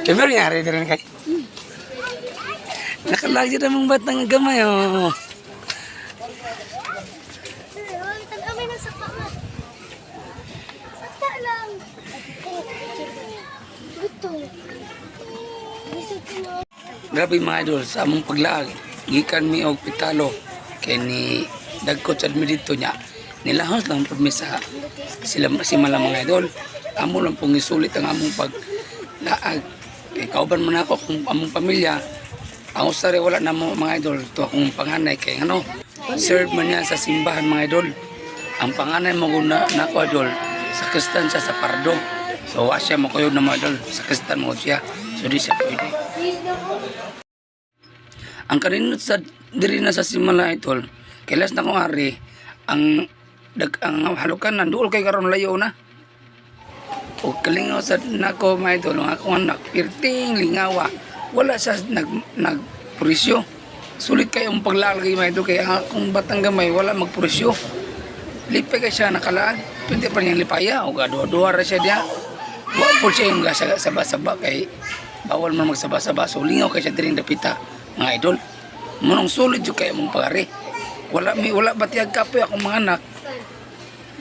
Coba nyari dari kay. Nakalagi na mong batang gamay oh. Kami na sa kama. Sakta lang. Ito. Grabe mga idol, sa among paglaag, gikan mi og pitalo kay ni dagkot sad mi dito nya. Nilahos lang pud mi sa sila si malang mga idol. Amo lang pong isulit ang among paglaag. Kay kauban man ako kung among pamilya. Ang usare wala na mo mga idol, to akong panganay kay ano, serve man niya sa simbahan mga idol. Ang panganay mo na ako idol, sa Kristan siya sa Pardo. So siya mo kayo na mga idol, sa Kristan mo siya. So di siya pwede. Ang kaninot sa diri na sa simala idol, kailas na kong ari, ang halukan nanduol kay karon layo na. O kalingaw sa nako mga idol, ang akong anak, pirting lingawa. Wala siya nagpurisyo. Sulit kayong paglalagay mga idol, kaya akong batang gamay, wala magpurisyo. Lipay kay siya nakalaan, pwede pa niyang lipaya, o gaduwa-duwa ra siya diya. Wala po siya yung saba-saba, kay bawal man magsaba-saba. So lingaw kay siya diring dapita mga idol. Munong sulit yung kayo mong pagari. Wala batiyag kapoy akong mga anak.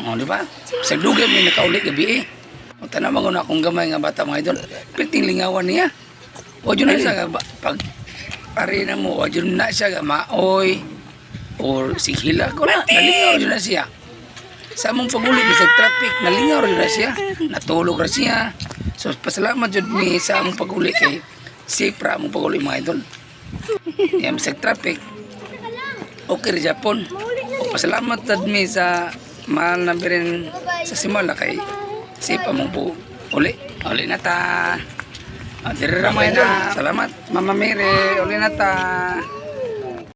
O, di ba? Sa dugay may nakauli gabi eh. O, tanaman ko na akong gamay nga bata mga idol. Piting lingawan niya. O, dyan na siya pag ari na mo, o, dyan na siya maoy o sighila ko na. Nalingaw dyan na siya. Sa among paguli, bisag traffic, nalingaw dyan na siya. Natulog na siya. So, pasalamat dyan ni sa among paguli kay safe ra among paguli mga idol. Yan, bisag traffic. Okay rin Japon. O pasalamat tadmi sa mahal na birin sa simula kay sipa mong po. Uli na ta. Diri ramay na. Salamat Mama Mary. Uli na ta.